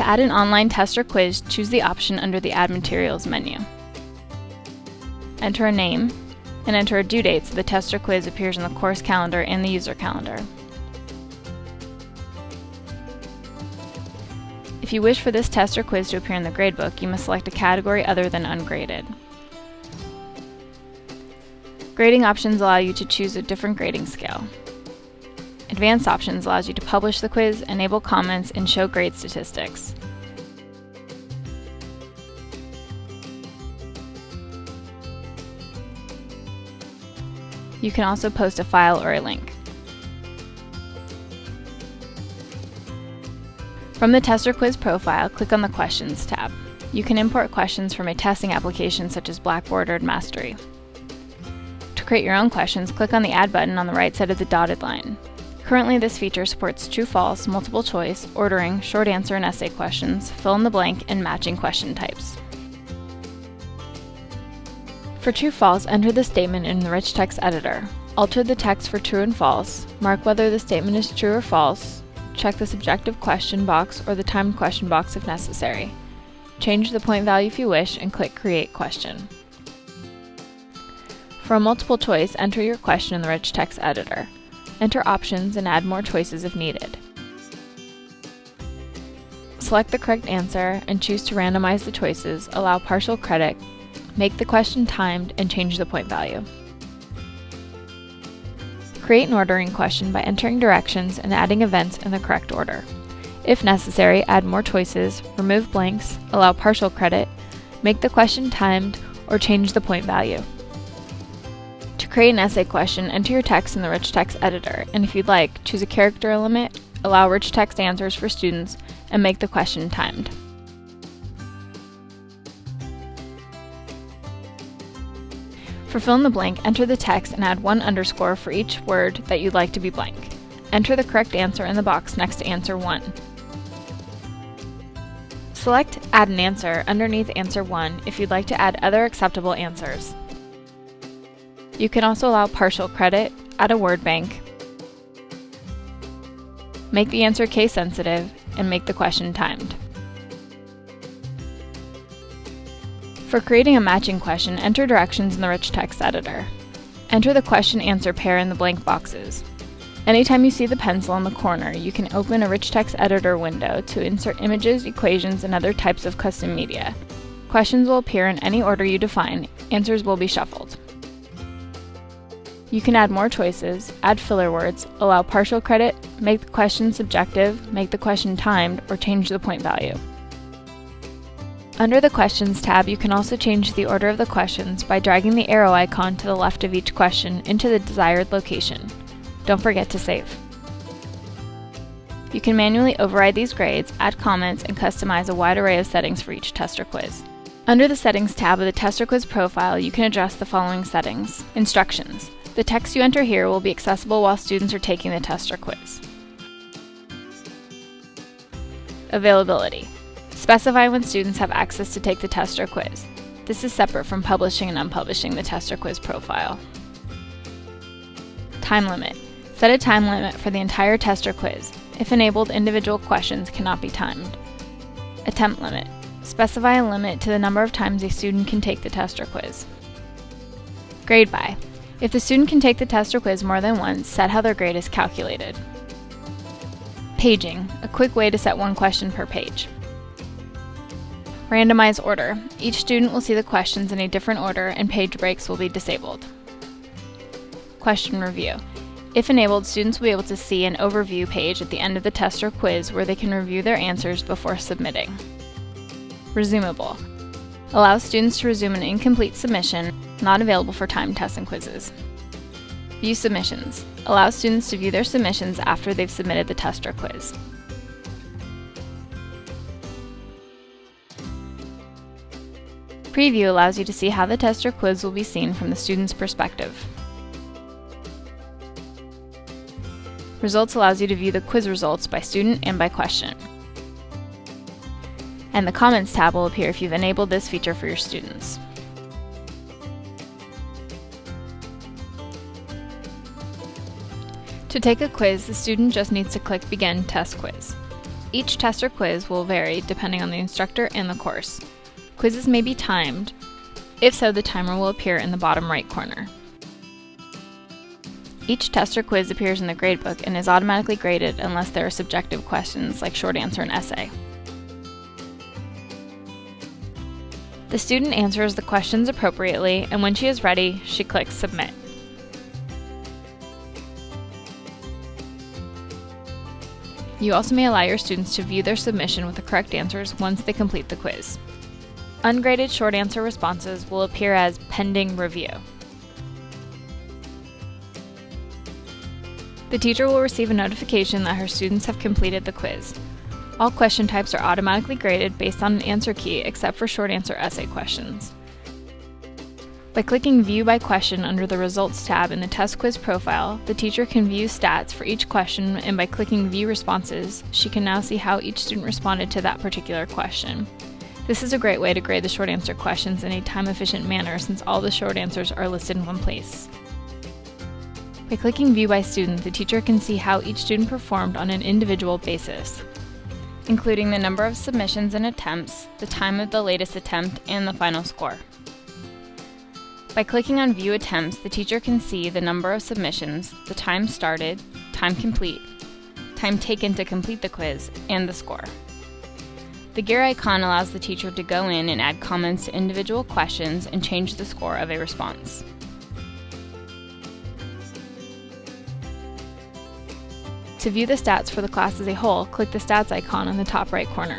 To add an online test or quiz, choose the option under the Add Materials menu. Enter a name, and enter a due date so the test or quiz appears in the course calendar and the user calendar. If you wish for this test or quiz to appear in the gradebook, you must select a category other than ungraded. Grading options allow you to choose a different grading scale. Advanced options allows you to publish the quiz, enable comments, and show grade statistics. You can also post a file or a link. From the test or quiz profile, click on the Questions tab. You can import questions from a testing application such as Blackboard or Mastery. To create your own questions, click on the Add button on the right side of the dotted line. Currently, this feature supports true-false, multiple choice, ordering, short answer and essay questions, fill in the blank, and matching question types. For true-false, enter the statement in the rich text editor. Alter the text for true and false, mark whether the statement is true or false, check the subjective question box or the timed question box if necessary. Change the point value if you wish, and click Create Question. For a multiple choice, enter your question in the rich text editor. Enter options and add more choices if needed. Select the correct answer and choose to randomize the choices, allow partial credit, make the question timed, and change the point value. Create an ordering question by entering directions and adding events in the correct order. If necessary, add more choices, remove blanks, allow partial credit, make the question timed, or change the point value. To create an essay question, enter your text in the rich text editor, and if you'd like, choose a character limit, allow rich text answers for students, and make the question timed. For fill in the blank, enter the text and add 1 underscore for each word that you'd like to be blank. Enter the correct answer in the box next to answer 1. Select Add an answer underneath answer 1 if you'd like to add other acceptable answers. You can also allow partial credit, add a word bank, make the answer case sensitive, and make the question timed. For creating a matching question, enter directions in the rich text editor. Enter the question-answer pair in the blank boxes. Anytime you see the pencil in the corner, you can open a rich text editor window to insert images, equations, and other types of custom media. Questions will appear in any order you define. Answers will be shuffled. You can add more choices, add filler words, allow partial credit, make the question subjective, make the question timed, or change the point value. Under the Questions tab, you can also change the order of the questions by dragging the arrow icon to the left of each question into the desired location. Don't forget to save. You can manually override these grades, add comments, and customize a wide array of settings for each test or quiz. Under the Settings tab of the test or quiz profile, you can adjust the following settings. Instructions. The text you enter here will be accessible while students are taking the test or quiz. Availability. Specify when students have access to take the test or quiz. This is separate from publishing and unpublishing the test or quiz profile. Time limit. Set a time limit for the entire test or quiz. If enabled, individual questions cannot be timed. Attempt limit. Specify a limit to the number of times a student can take the test or quiz. Grade by. If the student can take the test or quiz more than once, set how their grade is calculated. Paging. A quick way to set one question per page. Randomize order. Each student will see the questions in a different order and page breaks will be disabled. Question review. If enabled, students will be able to see an overview page at the end of the test or quiz where they can review their answers before submitting. Resumable. Allows students to resume an incomplete submission, not available for timed tests and quizzes. View submissions. Allows students to view their submissions after they've submitted the test or quiz. Preview allows you to see how the test or quiz will be seen from the student's perspective. Results allows you to view the quiz results by student and by question. And the Comments tab will appear if you've enabled this feature for your students. To take a quiz, the student just needs to click Begin Test Quiz. Each test or quiz will vary depending on the instructor and the course. Quizzes may be timed. If so, the timer will appear in the bottom right corner. Each test or quiz appears in the gradebook and is automatically graded unless there are subjective questions like short answer and essay. The student answers the questions appropriately, and when she is ready, she clicks Submit. You also may allow your students to view their submission with the correct answers once they complete the quiz. Ungraded short answer responses will appear as pending review. The teacher will receive a notification that her students have completed the quiz. All question types are automatically graded based on an answer key except for short answer essay questions. By clicking View by Question under the Results tab in the test quiz profile, the teacher can view stats for each question, and by clicking View Responses, she can now see how each student responded to that particular question. This is a great way to grade the short answer questions in a time-efficient manner since all the short answers are listed in one place. By clicking View by Student, the teacher can see how each student performed on an individual basis, including the number of submissions and attempts, the time of the latest attempt, and the final score. By clicking on View Attempts, the teacher can see the number of submissions, the time started, time complete, time taken to complete the quiz, and the score. The gear icon allows the teacher to go in and add comments to individual questions and change the score of a response. To view the stats for the class as a whole, click the Stats icon in the top right corner.